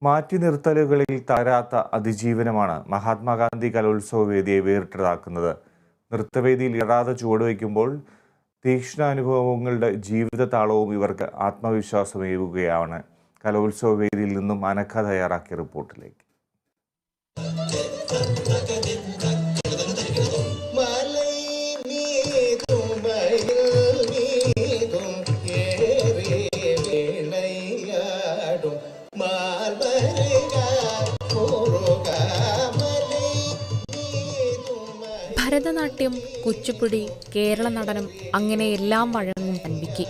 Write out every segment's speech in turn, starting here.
മാറ്റി നിർത്തലുകളിൽ തളരാത്ത അതിജീവനമാണ് മഹാത്മാഗാന്ധി കലോത്സവ വേദിയെ വേറിട്ടതാക്കുന്നത്. നൃത്തവേദിയിൽ ഇടറാതെ ചുവടുവയ്ക്കുമ്പോൾ തീക്ഷ്ണാനുഭവങ്ങളുടെ ജീവിതതാളവും ഇവർക്ക് ആത്മവിശ്വാസമേകുകയാണ്. കലോത്സവ വേദിയിൽ നിന്നും അനഘ തയ്യാറാക്കിയ റിപ്പോർട്ടിലേക്ക്. ഭരതനാട്യം, കുച്ചിപ്പുടി, കേരള നടനം അങ്ങനെ എല്ലാം വഴങ്ങും തൻവിക്ക്.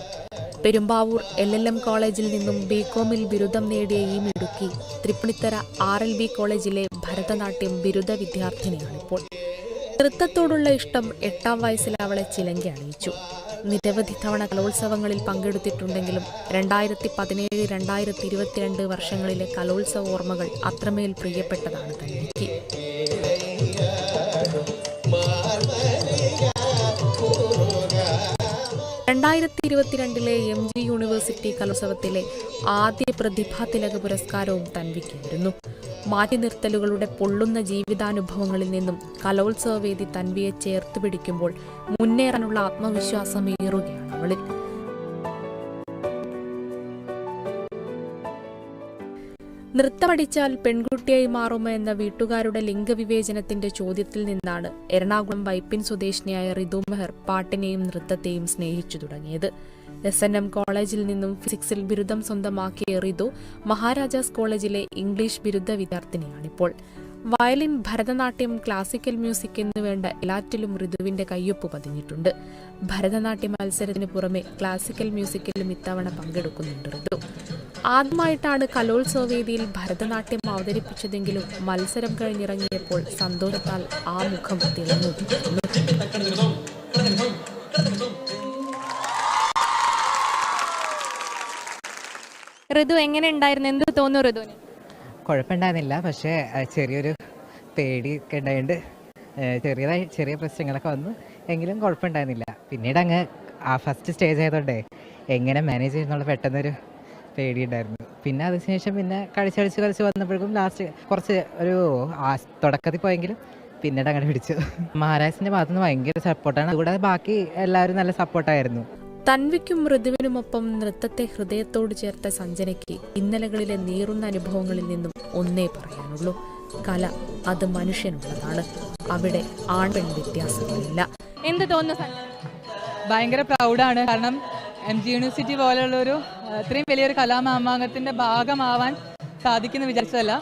പെരുമ്പാവൂർ LLM കോളേജിൽ നിന്നും BComൽ ബിരുദം നേടിയ ഈ മിടുക്കി തൃപ്പൂണിത്തറ RLB കോളേജിലെ ഭരതനാട്യം ബിരുദ വിദ്യാർത്ഥിനിയാണിപ്പോൾ. നൃത്തത്തോടുള്ള ഇഷ്ടം 8ാം വയസ്സിൽ അവളെ ചിലങ്കി അണിയിച്ചു. നിരവധി തവണ കലോത്സവങ്ങളിൽ പങ്കെടുത്തിട്ടുണ്ടെങ്കിലും 2017-2022 വർഷങ്ങളിലെ കലോത്സവ ഓർമ്മകൾ അത്രമേൽ പ്രിയപ്പെട്ടതാണ് തൻവിക്ക്. 2022 MG യൂണിവേഴ്സിറ്റി കലോത്സവത്തിലെ ആദ്യ പ്രതിഭാ തിലക പുരസ്കാരവും തൻവിക്കായിരുന്നു. മാറ്റി നിർത്തലുകളുടെ പൊള്ളുന്ന ജീവിതാനുഭവങ്ങളിൽ നിന്നും കലോത്സവ വേദി തൻവിയെ ചേർത്ത് പിടിക്കുമ്പോൾ മുന്നേറാനുള്ള ആത്മവിശ്വാസം ഏറുകയാണ് അവളിൽ. നൃത്തം പഠിച്ചാൽ പെൺകുട്ടിയായി മാറുമോ എന്ന വീട്ടുകാരുടെ ലിംഗവിവേചനത്തിന്റെ ചോദ്യത്തിൽ നിന്നാണ് എറണാകുളം വൈപ്പിൻ സ്വദേശിനിയായ റിതു മെഹർ പാട്ടിനെയും നൃത്തത്തെയും സ്നേഹിച്ചു തുടങ്ങിയത്. SNM കോളേജിൽ നിന്നും ഫിസിക്സിൽ ബിരുദം സ്വന്തമാക്കിയ റിതു മഹാരാജാസ് കോളേജിലെ ഇംഗ്ലീഷ് ബിരുദ വിദ്യാർത്ഥിനിയാണിപ്പോൾ. വയലിൻ, ഭരതനാട്യം, ക്ലാസിക്കൽ മ്യൂസിക് എന്നുവേണ്ട എല്ലാറ്റിലും ഋതുവിന്റെ കയ്യൊപ്പ് പതിഞ്ഞിട്ടുണ്ട്. ഭരതനാട്യ മത്സരത്തിന് പുറമെ ക്ലാസിക്കൽ മ്യൂസിക്കിലും ഇത്തവണ പങ്കെടുക്കുന്നുണ്ട് ഋതു. ആദ്യമായിട്ടാണ് കലോത്സവ വേദിയിൽ ഭരതനാട്യം അവതരിപ്പിച്ചതെങ്കിലും മത്സരം കഴിഞ്ഞിറങ്ങിയപ്പോൾ സന്തോഷത്താൽ ആ മുഖം തിളങ്ങുന്നു. ഋതു എങ്ങനെ ഉണ്ടായിരുന്നു? എന്ത് തോന്നുന്നു ഋതുവിന്? കുഴപ്പമുണ്ടായിരുന്നില്ല, പക്ഷേ ചെറിയൊരു പേടിയൊക്കെ ഉണ്ടായിട്ടുണ്ട്. ചെറിയ പ്രശ്നങ്ങളൊക്കെ വന്നു, എങ്കിലും കുഴപ്പമുണ്ടായിരുന്നില്ല. പിന്നീട് അങ്ങ് ആ ഫസ്റ്റ് സ്റ്റേജ് ആയതുകൊണ്ടേ എങ്ങനെ മാനേജ് ചെയ്യുന്നുള്ള പെട്ടെന്നൊരു പേടിയുണ്ടായിരുന്നു. പിന്നെ അതിനുശേഷം പിന്നെ കളിച്ച് വന്നപ്പോഴേക്കും ലാസ്റ്റ് കുറച്ച് ഒരു തുടക്കത്തിൽ പോയെങ്കിലും പിന്നീട് അങ്ങനെ പിടിച്ചു. മഹാരാജസിന്റെ ഭാഗത്തുനിന്ന് ഭയങ്കര സപ്പോർട്ടാണ്. അതുകൂടാതെ ബാക്കി എല്ലാവരും നല്ല സപ്പോർട്ടായിരുന്നു. തൻവിക്കും ഋതുവിനുമൊപ്പം നൃത്തത്തെ ഹൃദയത്തോട് ചേർത്ത സഞ്ജനയ്ക്ക് ഇന്നലകളിലെ നീറുന്ന അനുഭവങ്ങളിൽ നിന്നും ഒന്നേ പറയാനുള്ളൂ: കല അത് മനുഷ്യനുള്ളതാണ്. അവിടെ ആൺപെൺ വ്യത്യാസങ്ങളില്ല. എന്ത് തോന്നുന്നു? ഭയങ്കര പ്രൗഡാണ്. കാരണം MG യൂണിവേഴ്സിറ്റി പോലെയുള്ളൊരു ഇത്രയും വലിയൊരു കലാമാമാങ്കത്തിന്റെ ഭാഗമാവാൻ സാധിക്കുമെന്ന് വിചാരിച്ചതല്ല.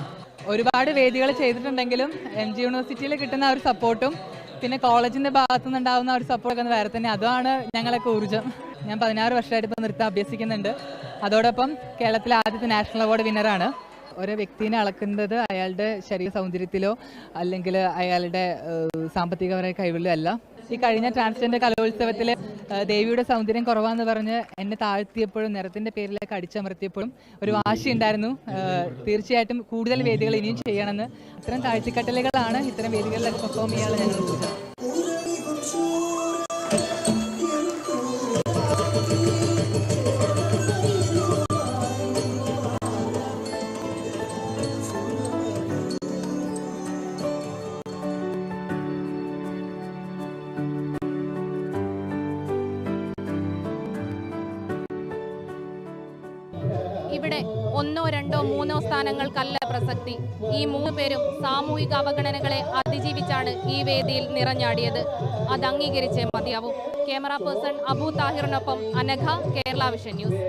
ഒരുപാട് വേദികൾ ചെയ്തിട്ടുണ്ടെങ്കിലും MG യൂണിവേഴ്സിറ്റിയിൽ കിട്ടുന്ന ഒരു സപ്പോർട്ടും പിന്നെ കോളേജിന്റെ ഭാഗത്തുനിന്നുണ്ടാവുന്ന ഒരു സപ്പോർട്ടൊക്കെ വേറെ തന്നെ. അതാണ് ഞങ്ങളൊക്കെ ഊർജ്ജം. ഞാൻ 16 വർഷമായിട്ട് ഇപ്പോൾ നൃത്തം അഭ്യസിക്കുന്നുണ്ട്. അതോടൊപ്പം കേരളത്തിലെ ആദ്യത്തെ നാഷണൽ അവാർഡ് വിന്നറാണ്. ഒരു വ്യക്തിനെ അളക്കുന്നത് അയാളുടെ ശരീര സൗന്ദര്യത്തിലോ അല്ലെങ്കിൽ അയാളുടെ സാമ്പത്തികപരമായ കഴിവിലോ അല്ല. ഈ കഴിഞ്ഞ ട്രാൻസ്ജെൻഡർ കലോത്സവത്തിലെ ദേവിയുടെ സൗന്ദര്യം കുറവാന്ന് പറഞ്ഞ് എന്നെ താഴ്ത്തിയപ്പോഴും നിറത്തിന്റെ പേരിലേക്ക് അടിച്ചമർത്തിയപ്പോഴും ഒരു വാശി ഉണ്ടായിരുന്നു. തീർച്ചയായിട്ടും കൂടുതൽ വേദികൾ ഇനിയും ചെയ്യണമെന്ന്. അത്തരം താഴ്ത്തിക്കട്ടലുകളാണ് ഇത്തരം വേദികളിലൊക്കെ പെർഫോം ചെയ്യാനുള്ള ഞങ്ങൾ ഊർജ്ജം. ഇവിടെ 1, 2, 3 സ്ഥാനങ്ങൾക്കല്ല പ്രസക്തി. ഈ 3 പേരും സാമൂഹിക അവഗണനകളെ അതിജീവിച്ചാണ് ഈ വേദിയിൽ നിറഞ്ഞാടിയത്. അത് അംഗീകരിച്ചേ മതിയാവും. ക്യാമറ പേഴ്സൺ അബു താഹിറിനൊപ്പം അനഘ, കേരള വിഷൻ ന്യൂസ്.